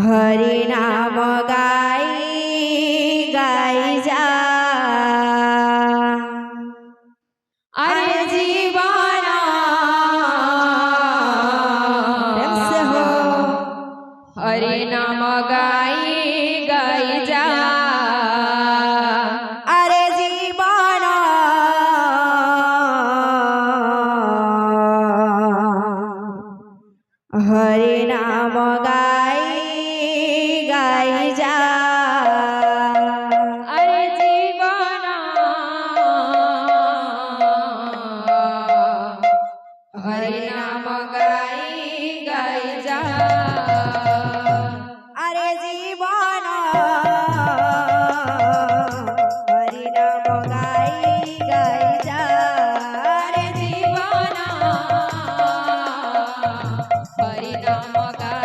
हरि नाम गाई गाई जा अरे जीवन से हो हरि नाम गाई गाई जा अरे जीवन हरि नाम गाई गाई जा अरे जीवन हरि नाम गाई गाई जा अरे जीवन हरि नाम गाई गाई जा अरे जीवन हरि नाम गाई